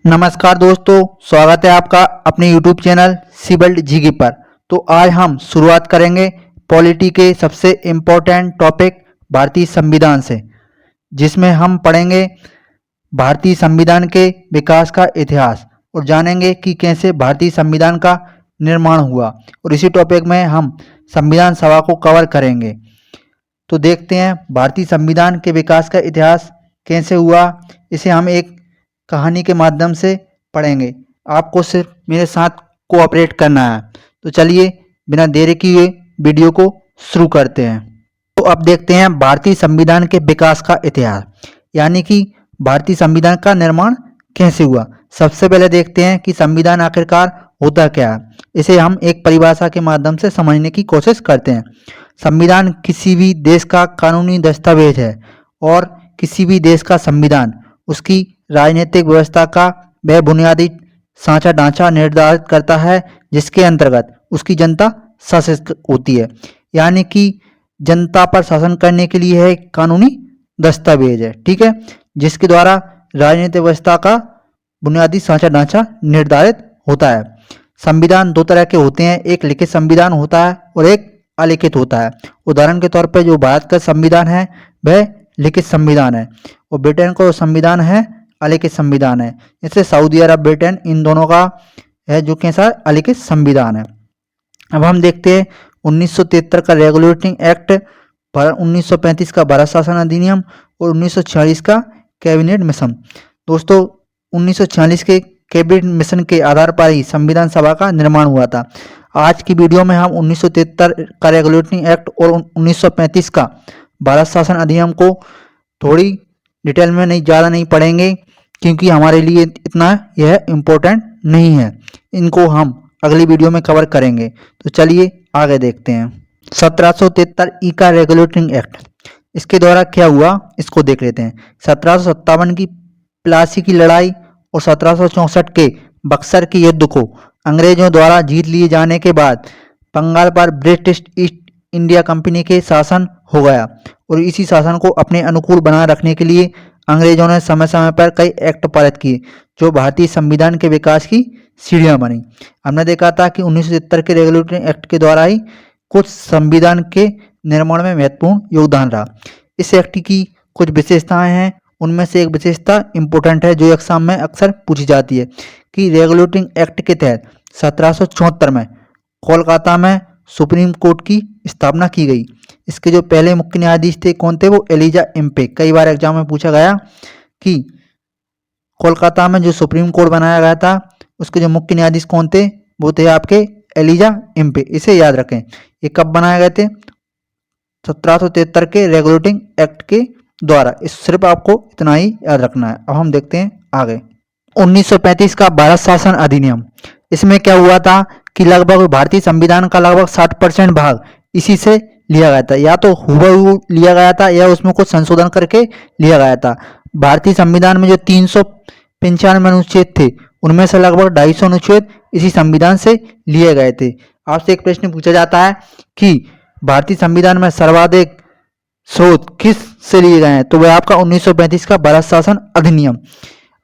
नमस्कार दोस्तों, स्वागत है आपका अपने YouTube चैनल सिबल्ड जीके पर। तो आज हम शुरुआत करेंगे पॉलिटी के सबसे इम्पोर्टेंट टॉपिक भारतीय संविधान से, जिसमें हम पढ़ेंगे भारतीय संविधान के विकास का इतिहास और जानेंगे कि कैसे भारतीय संविधान का निर्माण हुआ। और इसी टॉपिक में हम संविधान सभा को कवर करेंगे। तो देखते हैं भारतीय संविधान के विकास का इतिहास कैसे हुआ। इसे हम एक कहानी के माध्यम से पढ़ेंगे। आपको सिर्फ मेरे साथ कोऑपरेट करना है। तो चलिए बिना देरी किए वीडियो को शुरू करते हैं। तो अब देखते हैं भारतीय संविधान के विकास का इतिहास, यानी कि भारतीय संविधान का निर्माण कैसे हुआ। सबसे पहले देखते हैं कि संविधान आखिरकार होता क्या है। इसे हम एक परिभाषा के माध्यम से समझने की कोशिश करते हैं। संविधान किसी भी देश का कानूनी दस्तावेज है और किसी भी देश का संविधान उसकी राजनीतिक व्यवस्था का वह बुनियादी सांचा ढांचा निर्धारित करता है जिसके अंतर्गत उसकी जनता शासित होती है, यानी कि जनता पर शासन करने के लिए है कानूनी दस्तावेज है, ठीक है, जिसके द्वारा राजनीतिक व्यवस्था का बुनियादी सांचा ढांचा निर्धारित होता है। संविधान दो तरह के होते हैं, एक लिखित संविधान होता है और एक अलिखित होता है। उदाहरण के तौर पर जो भारत का संविधान है वह लिखित संविधान है और ब्रिटेन का संविधान है अलिखित संविधान है। जैसे सऊदी अरब, ब्रिटेन, इन दोनों का है जो कैसा अलिखित संविधान है। अब हम देखते हैं 1973 का रेगुलेटिंग एक्ट, 1935 का भारत शासन अधिनियम और 1946 का कैबिनेट मिशन। दोस्तों 1946 के कैबिनेट मिशन के आधार पर ही संविधान सभा का निर्माण हुआ था। आज की वीडियो में हम 1973 का रेगुलेटिंग एक्ट और 1935 का भारत शासन अधिनियम को थोड़ी डिटेल में ज़्यादा नहीं पढ़ेंगे, क्योंकि हमारे लिए इतना यह इम्पोर्टेंट नहीं है। इनको हम अगली वीडियो में कवर करेंगे। तो चलिए आगे देखते हैं। 1773 ई का रेगुलेटिंग एक्ट, इसके द्वारा क्या हुआ इसको देख लेते हैं। 1757 की प्लासी की लड़ाई और 1764 के बक्सर के युद्ध को अंग्रेजों द्वारा जीत लिए जाने के बाद बंगाल पर ब्रिटिश ईस्ट इंडिया कंपनी के शासन हो गया और इसी शासन को अपने अनुकूल बनाए रखने के लिए अंग्रेजों ने समय समय पर कई एक्ट पारित किए जो भारतीय संविधान के विकास की सीढ़ियां बनी। हमने देखा था कि 1973 के रेगुलेटरी एक्ट के द्वारा ही कुछ संविधान के निर्माण में महत्वपूर्ण योगदान रहा। इस एक्ट की कुछ विशेषताएं हैं, उनमें से एक विशेषता इंपॉर्टेंट है जो एग्जाम में अक्सर पूछी जाती है कि रेगुलेटिंग एक्ट के तहत 1774 में कोलकाता में सुप्रीम कोर्ट की स्थापना की गई। इसके जो पहले मुख्य न्यायाधीश थे कौन थे, वो एलिजा एम्पे। कई बार एग्जाम में पूछा गया कि कोलकाता में जो सुप्रीम कोर्ट बनाया गया था उसके जो मुख्य न्यायाधीश कौन थे, वो थे आपके एलिजा एम्पे। इसे याद रखें। ये कब बनाए गए थे? 1773 के रेगुलेटिंग एक्ट के द्वारा। इस सिर्फ आपको इतना ही याद रखना है। अब हम देखते हैं आगे। 1935 का भारत शासन अधिनियम, इसमें क्या हुआ था कि लगभग भारतीय संविधान का लगभग 60% भाग इसी से लिया गया था। या तो हूबहू लिया गया था या उसमें कुछ संशोधन करके लिया गया था। भारतीय संविधान में जो 395 अनुच्छेद थे उनमें से लगभग 250 अनुच्छेद इसी संविधान से लिए गए थे। आपसे एक प्रश्न पूछा जाता है कि भारतीय संविधान में सर्वाधिक स्रोत किस से लिए गए हैं, तो वह आपका 1935 का भारत शासन अधिनियम।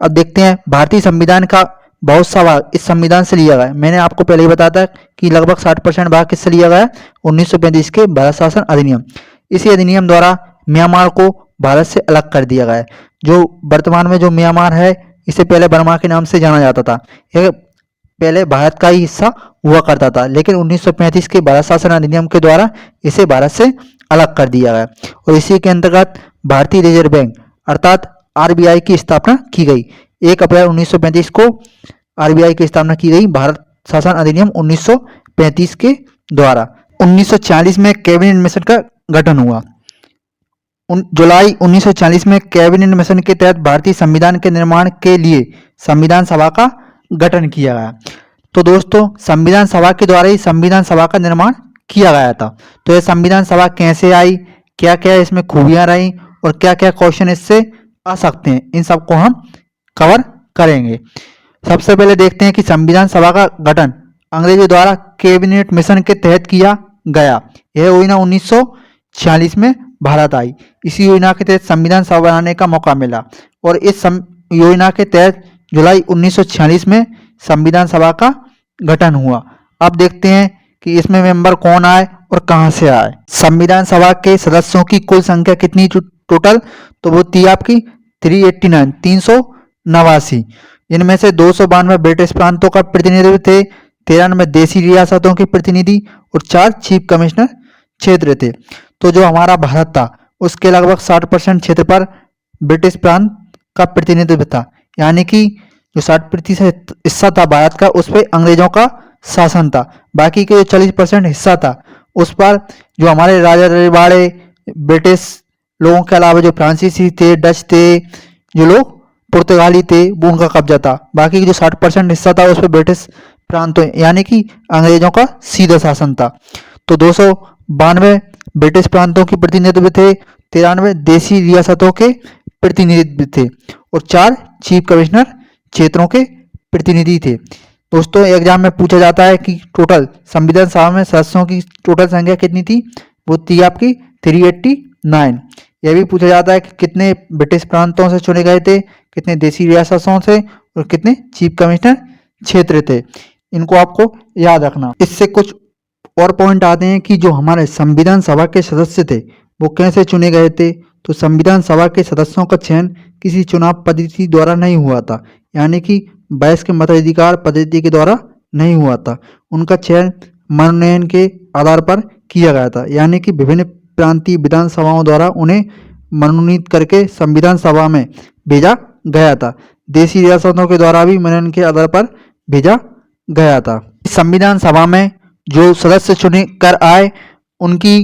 अब देखते हैं भारतीय संविधान का बहुत सा भाग इस संविधान से लिया गया। मैंने आपको पहले ही बताया था कि लगभग 60% भाग किससे लिया गया? 1935 के भारत शासन अधिनियम। इसी अधिनियम द्वारा म्यांमार को भारत से अलग कर दिया गया। जो वर्तमान में जो म्यांमार है इसे पहले बर्मा के नाम से जाना जाता था। यह पहले भारत का ही हिस्सा हुआ करता था, लेकिन 1935 के भारत शासन अधिनियम के द्वारा इसे भारत से अलग कर दिया गया और इसी के अंतर्गत भारतीय रिजर्व बैंक अर्थात आरबीआई की स्थापना की गई। 1 अप्रैल 1935 को आरबीआई की स्थापना की गई भारत शासन अधिनियम 1935 के द्वारा। 1940 में कैबिनेट मिशन का गठन हुआ। जुलाई 1940 में कैबिनेट मिशन के तहत भारतीय संविधान के निर्माण के लिए संविधान सभा का गठन किया गया। तो दोस्तों संविधान सभा के द्वारा ही संविधान सभा का निर्माण किया गया था। तो यह संविधान सभा कैसे आई, क्या क्या इसमें खूबियां रही और क्या क्या क्वेश्चन इससे आ सकते हैं, इन सबको हम कवर करेंगे। सबसे पहले देखते हैं कि संविधान सभा का गठन अंग्रेजों द्वारा कैबिनेट मिशन के तहत किया गया। यह योजना 1946 में भारत आई। इसी योजना के तहत संविधान सभा बनाने का मौका मिला और इस योजना के तहत जुलाई 1946 में संविधान सभा का गठन हुआ। अब देखते हैं कि इसमें मेंबर कौन आए और कहां से आए। संविधान सभा के सदस्यों की कुल संख्या कितनी टोटल, तो वो थी आपकी 389 389। इनमें से 292 ब्रिटिश प्रांतों का प्रतिनिधित्व थे, 93 देसी रियासतों के प्रतिनिधि और 4 चीफ कमिश्नर क्षेत्र थे। तो जो हमारा भारत था उसके लगभग 60% क्षेत्र पर ब्रिटिश प्रांत का प्रतिनिधित्व था, यानी कि जो 60% हिस्सा था भारत का उस पर अंग्रेजों का शासन था। बाकी के जो 40% हिस्सा था उस पर जो हमारे राजा रजवाड़े ब्रिटिश लोगों के अलावा जो फ्रांसीसी थे, डच थे, जो लोग पुर्तगाली थे, वो उनका कब्जा था। बाकी जो 60% हिस्सा था उस पर ब्रिटिश प्रांतों यानी कि अंग्रेजों का सीधा शासन था। तो 292 ब्रिटिश प्रांतों के प्रतिनिधित्व थे, 93 देसी रियासतों के प्रतिनिधित्व थे और 4 चीफ कमिश्नर क्षेत्रों के प्रतिनिधि थे। दोस्तों एग्जाम में पूछा जाता है कि टोटल संविधान सभा में सदस्यों की टोटल संख्या कितनी थी, वो थी आपकी 389। यह भी पूछा जाता है कि कितने ब्रिटिश प्रांतों से चुने गए थे, कितने देसी रियासतों से और कितने चीफ कमिश्नर क्षेत्र थे। इनको आपको याद रखना। इससे कुछ और पॉइंट आते हैं कि जो हमारे संविधान सभा के सदस्य थे वो कैसे चुने गए थे। तो संविधान सभा के सदस्यों का चयन किसी चुनाव पद्धति द्वारा नहीं हुआ था, यानी कि वयस्क मताधिकार पद्धति के द्वारा नहीं हुआ था। उनका चयन मनोनयन के आधार पर किया गया था, यानी कि विभिन्न प्रांतीय विधानसभाओं द्वारा उन्हें मनोनीत करके संविधान सभा में भेजा गया था। देसी रियासतों के द्वारा भी मनोनयन के आधार पर भेजा गया था। संविधान सभा में जो सदस्य चुने कर आए उनकी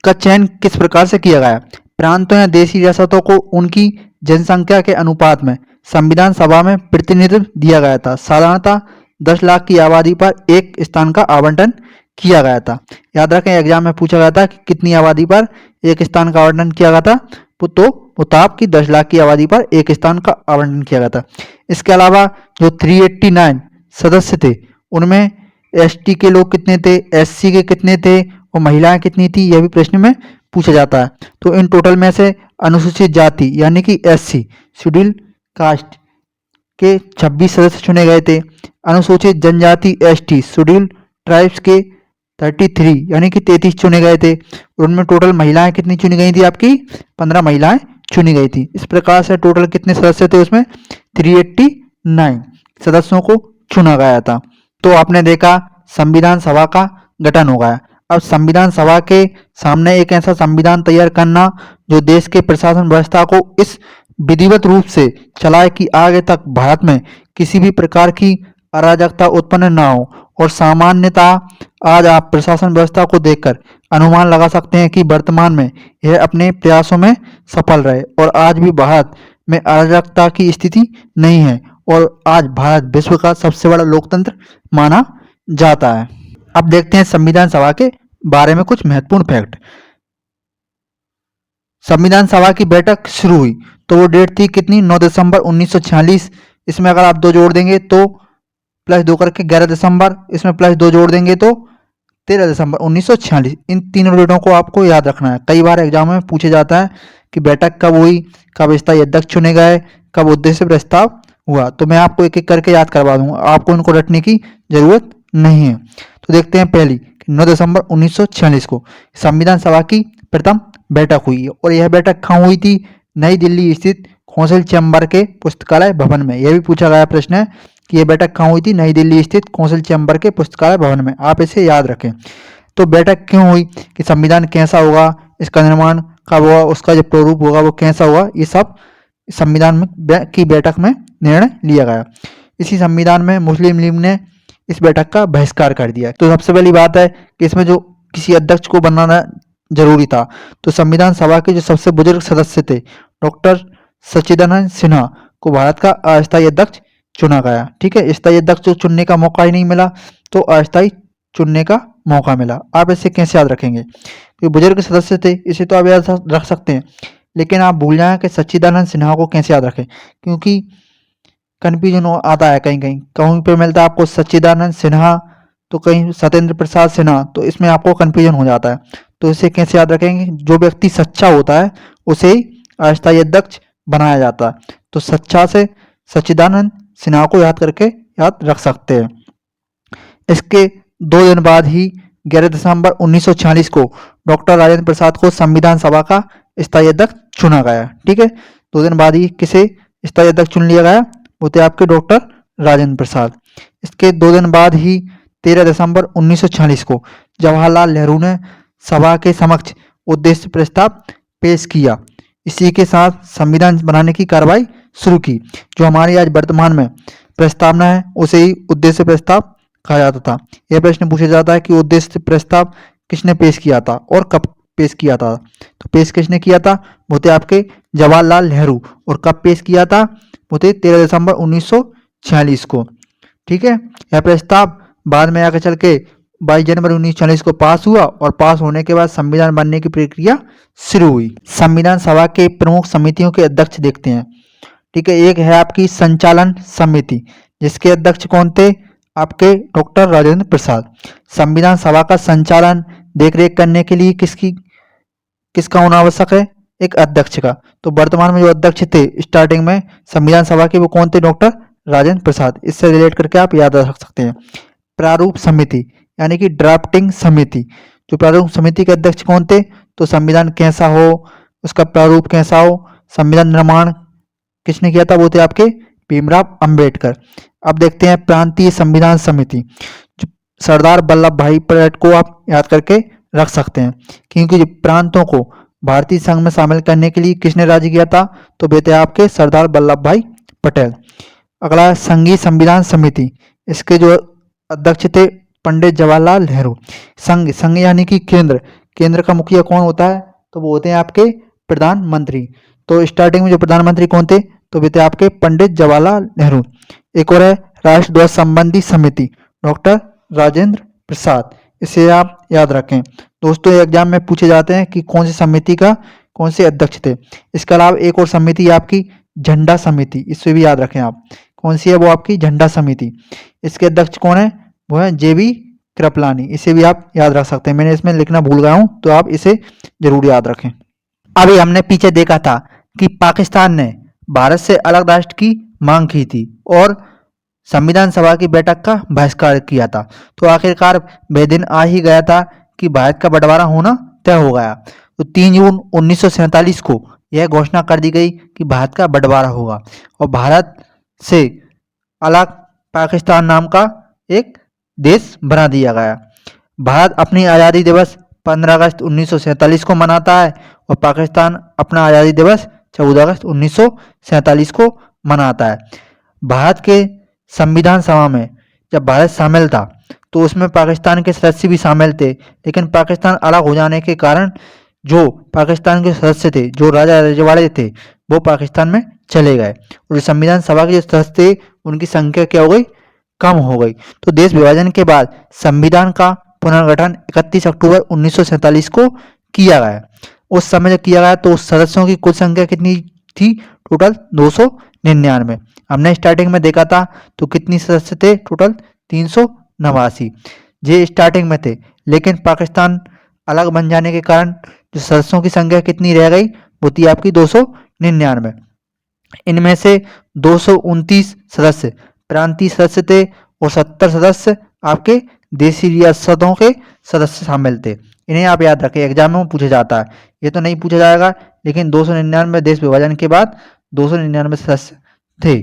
का चयन किस प्रकार से किया गया। प्रांतों या देशी रियासतों को उनकी जनसंख्या के अनुपात में संविधान सभा में प्रतिनिधित्व दिया गया था। साधारणतः 10 लाख की आबादी पर एक स्थान का आवंटन किया गया था। याद रखें एग्जाम में पूछा गया था कि कितनी आबादी पर एक स्थान का आवंटन किया गया था, तो मुताब की 10 लाख की आबादी पर एक स्थान का आवंटन किया गया था। इसके अलावा जो 389 सदस्य थे उनमें एसटी के लोग कितने थे, एससी के कितने थे और महिलाएं कितनी थी, यह भी प्रश्न में पूछा जाता है। तो इन टोटल में से अनुसूचित जाति यानी कि एससी शेड्यूल कास्ट के 26 सदस्य चुने गए थे। अनुसूचित जनजाति एसटी शेड्यूल ट्राइब्स के 33 यानी कि 33 चुने गए थे और उनमें टोटल महिलाएं कितनी चुनी गई थी, आपकी 15 महिलाएं चुनी गई थी। इस प्रकार से टोटल कितने सदस्य थे उसमें 389 सदस्यों को चुना गया था। तो आपने देखा संविधान सभा का गठन हो गया। अब संविधान सभा के सामने एक ऐसा संविधान तैयार करना जो देश के प्रशासन व्यवस्था को इस विधिवत रूप से चलाए कि आगे तक भारत में किसी भी प्रकार की अराजकता उत्पन्न ना हो। और सामान्यता आज आप प्रशासन व्यवस्था को देखकर अनुमान लगा सकते हैं कि वर्तमान में यह अपने प्रयासों में सफल रहे और आज भी भारत में अराजकता की स्थिति नहीं है और आज भारत विश्व का सबसे बड़ा लोकतंत्र माना जाता है। अब देखते हैं संविधान सभा के बारे में कुछ महत्वपूर्ण फैक्ट। संविधान सभा की बैठक शुरू हुई तो वो डेट थी कितनी, 9 दिसंबर 1946। इसमें अगर आप 2 जोड़ देंगे तो +2 करके 11 दिसंबर, इसमें +2 जोड़ देंगे तो 13 दिसंबर 1946। इन तीनों डेटों को आपको याद रखना है। कई बार एग्जाम में पूछा जाता है कि बैठक कब हुई, कब स्थायी अध्यक्ष चुने गए, कब उद्देश्य प्रस्ताव हुआ। तो मैं आपको एक एक करके याद करवा दूंगा, आपको इनको रटने की जरूरत नहीं है। तो देखते हैं पहली 9 दिसंबर 1946 को संविधान सभा की प्रथम बैठक हुई और यह बैठक कहाँ हुई थी, नई दिल्ली स्थित कौंसिल चैम्बर के पुस्तकालय भवन में। यह भी पूछा गया प्रश्न है कि यह बैठक कहाँ हुई थी, नई दिल्ली स्थित कौंसिल चैम्बर के पुस्तकालय भवन में। आप इसे याद रखें। तो बैठक क्यों हुई कि संविधान कैसा होगा, इसका निर्माण कब होगा, उसका जो प्रारूप होगा वो कैसा होगा, ये सब संविधान की बैठक में निर्णय लिया गया। इसी संविधान में मुस्लिम लीग ने इस बैठक का बहिष्कार कर दिया। तो सबसे पहली बात है कि इसमें जो किसी अध्यक्ष को बनाना जरूरी था, तो संविधान सभा के जो सबसे बुजुर्ग सदस्य थे डॉक्टर सच्चिदानंद सिन्हा को भारत का अस्थायी अध्यक्ष चुना गया। ठीक है, स्थायी अध्यक्ष को चुनने का मौका ही नहीं मिला तो अस्थायी चुनने का मौका मिला। आप इसे कैसे याद रखेंगे, तो बुजुर्ग सदस्य थे इसे तो आप याद रख सकते हैं, लेकिन आप भूल जाएं कि सच्चिदानंद सिन्हा को कैसे याद रखें, क्योंकि कन्फ्यूजन आता है। कहीं कहीं पे मिलता है आपको सच्चिदानंद सिन्हा तो कहीं सत्येंद्र प्रसाद सिन्हा, तो इसमें आपको कन्फ्यूजन हो जाता है। तो इसे कैसे याद रखेंगे, जो व्यक्ति सच्चा होता है उसे अस्थायी अध्यक्ष बनाया जाता है। तो सच्चा से सच्चिदानंद सिन्हा को याद करके याद रख सकते हैं। इसके 2 दिन बाद ही 11 दिसंबर 1946 को डॉक्टर राजेंद्र प्रसाद को संविधान सभा का स्थायी अध्यक्ष चुना गया। ठीक है, 2 दिन बाद ही किसे स्थायी अध्यक्ष चुन लिया गया, वो थे आपके डॉक्टर राजेंद्र प्रसाद। इसके 2 दिन बाद ही 13 दिसंबर 1946 को जवाहरलाल नेहरू ने सभा के समक्ष उद्देश्य प्रस्ताव पेश किया। इसी के साथ संविधान बनाने की कार्रवाई शुरू की। जो हमारी आज वर्तमान में प्रस्तावना है उसे ही उद्देश्य प्रस्ताव कहा जाता था। यह प्रश्न पूछा जाता है कि उद्देश्य प्रस्ताव किसने पेश किया था और कब पेश किया था। तो पेश किसने किया था, वो थे आपके जवाहरलाल नेहरू। और कब पेश किया था, वो थे 13 दिसंबर 1946 को। ठीक है, यह प्रस्ताव बाद में आकर चल के 22 जनवरी 1946 को पास हुआ और पास होने के बाद संविधान बनने की प्रक्रिया शुरू हुई। संविधान सभा के प्रमुख समितियों के अध्यक्ष देखते हैं। ठीक है, एक है आपकी संचालन समिति, जिसके अध्यक्ष कौन थे, आपके डॉक्टर राजेंद्र प्रसाद। संविधान सभा का संचालन देखरेख करने के लिए किसका होना आवश्यक है, एक अध्यक्ष का। तो वर्तमान में जो अध्यक्ष थे स्टार्टिंग में संविधान सभा के, वो कौन थे, डॉक्टर राजेंद्र प्रसाद। इससे रिलेट करके आप याद रख सकते हैं। प्रारूप समिति यानी कि ड्राफ्टिंग समिति, जो प्रारूप समिति के अध्यक्ष कौन थे, तो संविधान कैसा हो, उसका प्रारूप कैसा हो, संविधान निर्माण किसने किया था, वो थे आपके भीमराव अंबेडकर। अब देखते हैं प्रांतीय संविधान समिति, जो सरदार वल्लभ भाई पटेल को आप याद करके रख सकते हैं, क्योंकि जो प्रांतों को भारतीय संघ में शामिल करने के लिए किसने राज्य किया था, तो वे थे आपके सरदार वल्लभ भाई पटेल। अगला संघीय संविधान समिति, इसके जो अध्यक्ष थे पंडित जवाहरलाल नेहरू। संघ यानी कि केंद्र का मुखिया कौन होता है, तो वो होते हैं आपके प्रधानमंत्री। तो स्टार्टिंग में जो प्रधानमंत्री कौन थे, तो वे थे आपके पंडित जवाहरलाल नेहरू। एक और है राष्ट्रध्वज संबंधी समिति, डॉक्टर राजेंद्र प्रसाद। इसे आप याद रखें दोस्तों, एग्जाम में पूछे जाते हैं कि कौन सी समिति का कौन से अध्यक्ष थे। इसके अलावा एक और समिति आपकी झंडा समिति, इससे भी याद रखें आप, कौन सी है, वो आपकी झंडा समिति। इसके अध्यक्ष कौन है, वो है JB कृपलानी। इसे भी आप याद रख सकते हैं। मैंने इसमें लिखना भूल गया हूं, तो आप इसे जरूर याद रखें। अभी हमने पीछे देखा था कि पाकिस्तान ने भारत से अलग राष्ट्र की मांग की थी और संविधान सभा की बैठक का बहिष्कार किया था। तो आखिरकार वह दिन आ ही गया था कि भारत का बंटवारा होना तय हो गया। तो 3 जून 1947 को यह घोषणा कर दी गई कि भारत का बंटवारा होगा और भारत से अलग पाकिस्तान नाम का एक देश बना दिया गया। भारत अपनी आज़ादी दिवस 15 अगस्त 1947 को मनाता है और पाकिस्तान अपना आज़ादी दिवस 14 अगस्त 1947 को मनाता है। भारत के संविधान सभा में जब भारत शामिल था तो उसमें पाकिस्तान के सदस्य भी शामिल थे, लेकिन पाकिस्तान अलग हो जाने के कारण जो पाकिस्तान के सदस्य थे, जो राजा रजवाड़े थे, वो पाकिस्तान में चले गए और संविधान सभा के जो सदस्य थे उनकी संख्या क्या हो गई, कम हो गई। तो देश विभाजन के बाद संविधान का पुनर्गठन 31 अक्टूबर 1947 को किया गया। उस समय जब किया गया तो उस सदस्यों की कुल संख्या कितनी थी, टोटल 299। हमने स्टार्टिंग में देखा था तो कितनी सदस्य थे, टोटल 389। ये स्टार्टिंग में थे, लेकिन पाकिस्तान अलग बन जाने के कारण जो सदस्यों की संख्या कितनी रह गई, वो थी आपकी 299। इनमें से 229 सदस्य प्रांतीय सदस्य थे और 70 सदस्य आपके देशी रियासतों के सदस्य शामिल थे। इन्हें आप याद रखें, एग्जाम में पूछा जाता है। ये तो नहीं पूछा जाएगा, लेकिन 299 देश विभाजन के बाद 299 सदस्य थे।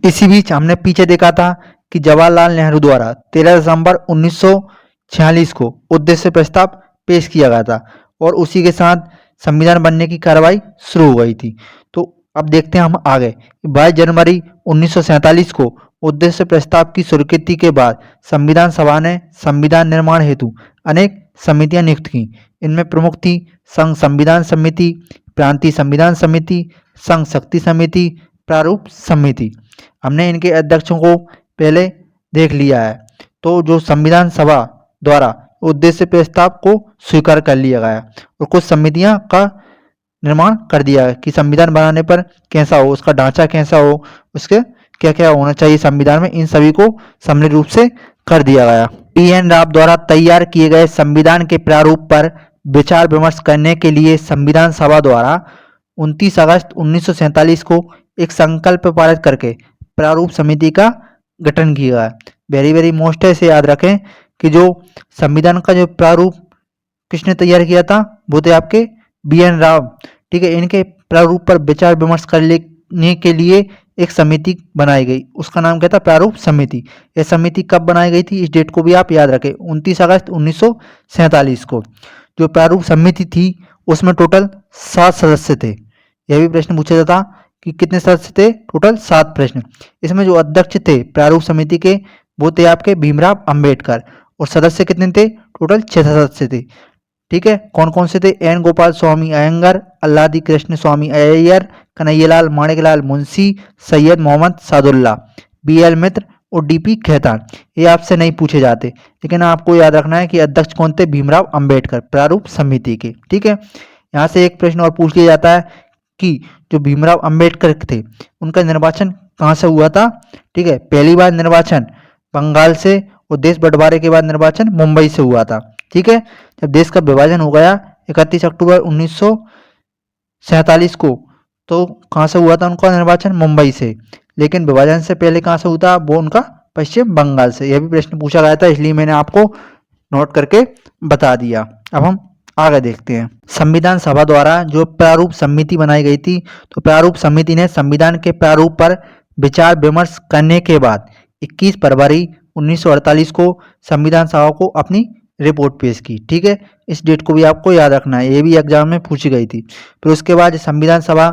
इसी बीच हमने पीछे देखा था कि जवाहरलाल नेहरू द्वारा 13 दिसंबर 1946 को उद्देश्य प्रस्ताव पेश किया गया था और उसी के साथ संविधान बनने की कार्रवाई शुरू हो गई थी। तो अब देखते हैं हम आगे। 22 जनवरी 1947 को उद्देश्य प्रस्ताव की स्वीकृति के बाद संविधान सभा ने संविधान निर्माण हेतु अनेक समितियां नियुक्त की। इनमें प्रमुख थी संघ संविधान समिति, प्रांतीय संविधान समिति, संघ शक्ति समिति, प्रारूप समिति। हमने इनके अध्यक्षों को पहले देख लिया है। तो जो संविधान सभा द्वारा उद्देश्य प्रस्ताव को स्वीकार कर लिया गया और कुछ समितियां का निर्माण कर दिया है कि संविधान बनाने पर कैसा हो, उसका ढांचा कैसा हो, उसके क्या क्या होना चाहिए संविधान में, इन सभी को सम्मिलित रूप से कर दिया गया। PN राव द्वारा तैयार किए गए संविधान के प्रारूप पर विचार विमर्श करने के लिए संविधान सभा द्वारा 29 अगस्त 1947 को एक संकल्प पारित करके प्रारूप समिति का गठन किया है। वेरी वेरी मोस्ट है, इसे याद रखें कि जो संविधान का जो प्रारूप किसने तैयार किया था, वो थे आपके BN राव। ठीक है, इनके प्रारूप पर विचार विमर्श करने के लिए एक समिति बनाई गई, उसका नाम क्या था, प्रारूप समिति। यह समिति कब बनाई गई थी, इस डेट को भी आप याद रखें, 29 अगस्त 1947 को। जो प्रारूप समिति थी उसमें टोटल 7 सदस्य थे। यह भी प्रश्न पूछा जाता कि कितने सदस्य थे, टोटल 7 प्रश्न। इसमें जो अध्यक्ष थे प्रारूप समिति के वो थे आपके भीमराव अंबेडकर, और सदस्य कितने थे, टोटल 6 सदस्य थे। ठीक है, कौन कौन से थे, एन गोपाल स्वामी अयंगर, अल्लादी कृष्ण स्वामी अय्यर, कन्हैयालाल माणिकलाल मुंशी, सैयद मोहम्मद सादुल्ला, BL मित्र और DP खेतान। ये आपसे नहीं पूछे जाते, लेकिन आपको याद रखना है कि अध्यक्ष कौन थे, भीमराव अंबेडकर, प्रारूप समिति के। ठीक है, यहाँ से एक प्रश्न और पूछ लिया जाता है कि जो भीमराव अंबेडकर थे उनका निर्वाचन कहाँ से हुआ था। ठीक है, पहली बार निर्वाचन बंगाल से और देश बंटवारे के बाद निर्वाचन मुंबई से हुआ था। ठीक है, जब देश का विभाजन हो गया 31 अक्टूबर 1947 को, तो कहाँ से हुआ था उनका निर्वाचन, मुंबई से। लेकिन विभाजन से पहले कहाँ से हुआ था, वो उनका पश्चिम बंगाल से। यह भी प्रश्न पूछा गया था, इसलिए मैंने आपको नोट करके बता दिया। अब हम आगे देखते हैं। संविधान सभा द्वारा जो प्रारूप समिति बनाई गई थी, तो प्रारूप समिति ने संविधान के प्रारूप पर विचार विमर्श करने के बाद 21 फरवरी 1948 को संविधान सभा को अपनी रिपोर्ट पेश की। ठीक है, इस डेट को भी आपको याद रखना है, ये भी एग्जाम में पूछी गई थी। फिर उसके बाद संविधान सभा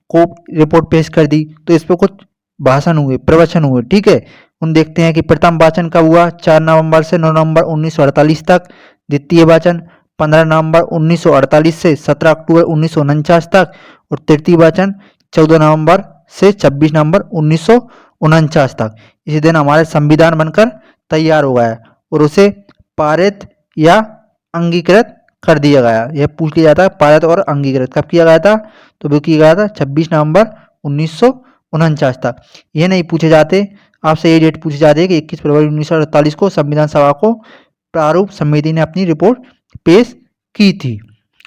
को रिपोर्ट पेश कर दी, तो इस पर कुछ भाषण हुए, प्रवचन हुए। ठीक है, उन देखते हैं कि प्रथम वाचन कब हुआ, 4 नवंबर से 9 नवंबर 1948 तक। द्वितीय वाचन 15 नवंबर 1948 से 17 अक्टूबर 1949 तक। और तृतीय वाचन 14 नवंबर से 26 नवंबर 1949 तक। इसी दिन हमारे संविधान बनकर तैयार हो गया और उसे पारित या अंगीकृत कर दिया गया। यह पूछ लिया जाता है, पारित और अंगीकृत कब किया गया था, तो वो किया गया था 26 नवंबर 1949 तक। ये नहीं पूछे जाते आपसे, ये डेट पूछी जाती है कि 21 फरवरी 1948 को संविधान सभा को प्रारूप समिति ने अपनी रिपोर्ट पेश की थी।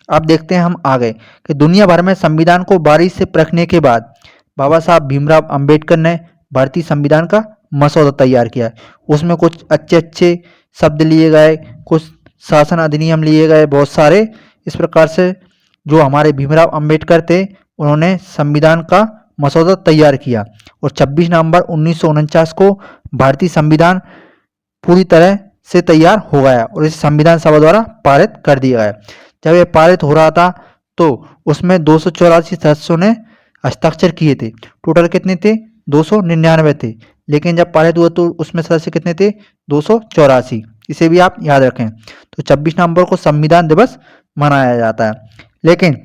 अब देखते हैं हम आगे कि दुनिया भर में संविधान को बारीक से परखने के बाद बाबा साहब भीमराव अंबेडकर ने भारतीय संविधान का मसौदा तैयार किया है। उसमें कुछ अच्छे अच्छे शब्द लिए गए, कुछ शासन अधिनियम लिए गए, बहुत सारे। इस प्रकार से जो हमारे भीमराव अंबेडकर थे उन्होंने संविधान का मसौदा तैयार किया और 26 नवंबर 1949 को भारतीय संविधान पूरी तरह से तैयार हो गया और इसे संविधान सभा द्वारा पारित कर दिया गया। जब यह पारित हो रहा था तो उसमें 284 सदस्यों ने हस्ताक्षर किए थे। टोटल कितने थे, 299 थे। लेकिन जब पारित हुआ तो उसमें सदस्य कितने थे, 284। इसे भी आप याद रखें। तो 26 नवंबर को संविधान दिवस मनाया जाता है। लेकिन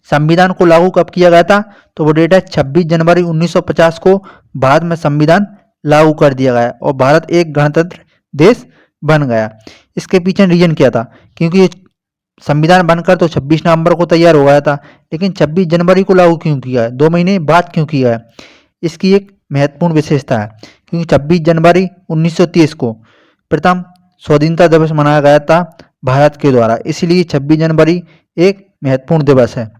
संविधान को लागू कब किया गया था, तो वो डेट है 26 जनवरी 1950 को भारत में संविधान लागू कर दिया गया और भारत एक गणतंत्र देश बन गया। इसके पीछे रीजन क्या था, क्योंकि ये संविधान बनकर तो 26 नवंबर को तैयार हो गया था, लेकिन 26 जनवरी को लागू क्यों किया है, 2 महीने बाद क्यों किया है। इसकी एक महत्वपूर्ण विशेषता है, क्योंकि 26 जनवरी 1930 को प्रथम स्वाधीनता दिवस मनाया गया था भारत के द्वारा, इसलिए 26 जनवरी एक महत्वपूर्ण दिवस है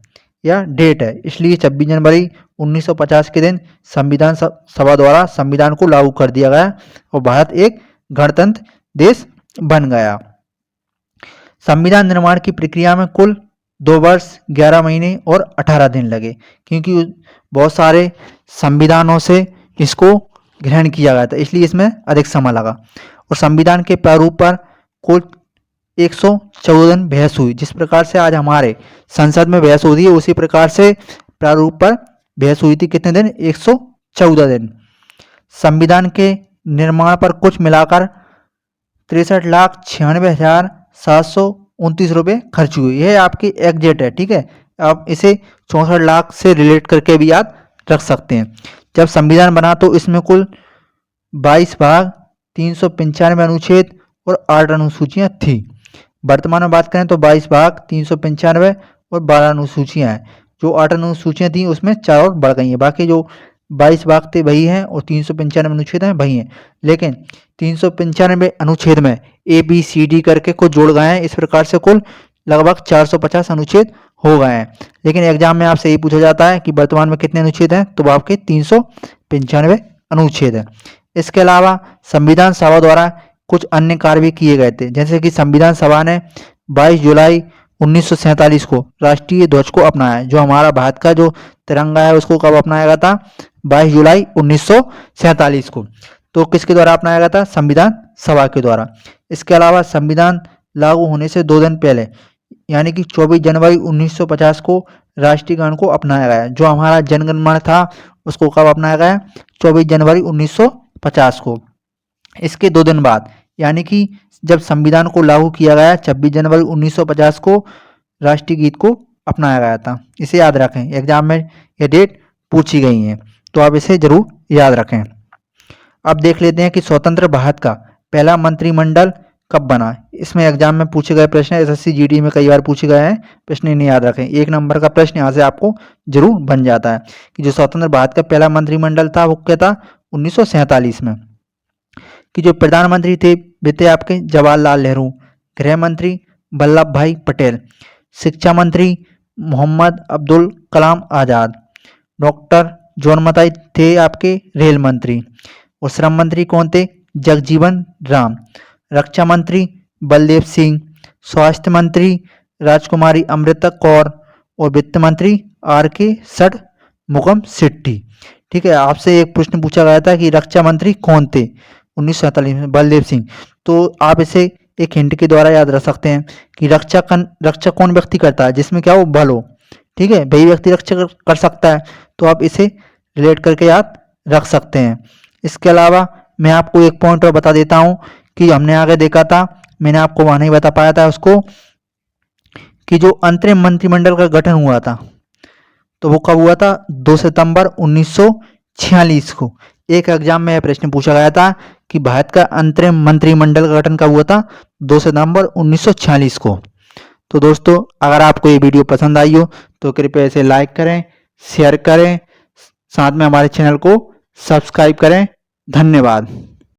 या डेट है। इसलिए 26 जनवरी 1950 के दिन संविधान सभा द्वारा संविधान को लागू कर दिया गया और भारत एक गणतंत्र देश बन गया। संविधान निर्माण की प्रक्रिया में कुल 2 वर्ष 11 महीने और 18 दिन लगे, क्योंकि बहुत सारे संविधानों से इसको ग्रहण किया गया था, इसलिए इसमें अधिक समय लगा। और संविधान के प्रारूप पर कुल 114 दिन बहस हुई। जिस प्रकार से आज हमारे संसद में बहस होती है उसी प्रकार से प्रारूप पर बहस हुई थी। कितने दिन, 114 दिन। संविधान के निर्माण पर कुछ मिलाकर 63,96,729 रुपये खर्च हुए। यह आपकी एग्जैक्ट है, ठीक है। आप इसे 64 लाख से रिलेट करके भी याद रख सकते हैं। जब संविधान बना तो इसमें कुल 22 भाग, 395 अनुच्छेद और 8 अनुसूचियाँ थी। वर्तमान में बात करें तो 22 भाग, 395 और 12 अनुसूचियाँ हैं। जो 8 अनुसूचियाँ थी उसमें 4 और बढ़ गई हैं। बाकी जो 22 भाग थे वही हैं और 395 अनुच्छेद हैं वही हैं। लेकिन 395 अनुच्छेद में ABCD करके कुछ जोड़ गए हैं। इस प्रकार से कुल लगभग 450 अनुच्छेद हो गए हैं। लेकिन एग्जाम में आपसे यही पूछा जाता है कि वर्तमान में कितने अनुच्छेद हैं, तो वो आपके 395 अनुच्छेद हैं। इसके अलावा संविधान सभा द्वारा कुछ अन्य कार्य भी किए गए थे, जैसे कि संविधान सभा ने 22 जुलाई 1947 को राष्ट्रीय ध्वज को अपनाया। जो हमारा भारत का जो तिरंगा है उसको कब अपनाया गया था, 22 जुलाई 1947 को। तो किसके द्वारा अपनाया गया था, संविधान सभा के द्वारा। इसके अलावा संविधान लागू होने से 2 दिन पहले यानी कि 24 जनवरी 1950 को राष्ट्रीय गान को अपनाया गया। जो हमारा जनगण मन था उसको कब अपनाया गया, 24 जनवरी 1950 को। इसके 2 दिन बाद यानी कि जब संविधान को लागू किया गया 26 जनवरी 1950 को राष्ट्रीय गीत को अपनाया गया था। इसे याद रखें, एग्जाम में ये डेट पूछी गई है, तो आप इसे जरूर याद रखें। अब देख लेते हैं कि स्वतंत्र भारत का पहला मंत्रिमंडल कब बना। इसमें एग्जाम में पूछे गए प्रश्न एसएससी जीडी में कई बार पूछे गए हैं, प्रश्न नहीं याद रखें। 1 नंबर का प्रश्न यहाँ से आपको जरूर बन जाता है कि जो स्वतंत्र भारत का पहला मंत्रिमंडल था वो क्या था, 1947 में। कि जो प्रधानमंत्री थे वे थे आपके जवाहरलाल नेहरू, गृह मंत्री वल्लभ भाई पटेल, शिक्षा मंत्री मोहम्मद अब्दुल कलाम आज़ाद, डॉक्टर जॉन मथाई थे आपके रेल मंत्री, और श्रम मंत्री कौन थे, जगजीवन राम, रक्षा मंत्री बलदेव सिंह, स्वास्थ्य मंत्री राजकुमारी अमृता कौर, और वित्त मंत्री आर के षणमुगम शेट्टी। ठीक है, आपसे एक प्रश्न पूछा गया था कि रक्षा मंत्री कौन थे 1947 में, बलदेव सिंह। तो आप इसे एक हिंट के द्वारा याद रख सकते हैं कि रक्षा कौन व्यक्ति करता है जिसमें क्या हो, बल हो। ठीक है, वही व्यक्ति रक्षा कर सकता है, तो आप इसे रिलेट करके याद रख सकते हैं। इसके अलावा मैं आपको एक पॉइंट और बता देता हूं कि हमने आगे देखा था, मैंने आपको वहां नहीं बता पाया था उसको, कि जो अंतरिम मंत्रिमंडल का गठन हुआ था तो वो कब हुआ था, 2 सितंबर 1946 को। एक एग्जाम में यह प्रश्न पूछा गया था कि भारत का अंतरिम मंत्रिमंडल का गठन कब हुआ था, 2 सितंबर 1946 को। तो दोस्तों, अगर आपको ये वीडियो पसंद आई हो तो कृपया इसे लाइक करें, शेयर करें, साथ में हमारे चैनल को सब्सक्राइब करें। धन्यवाद।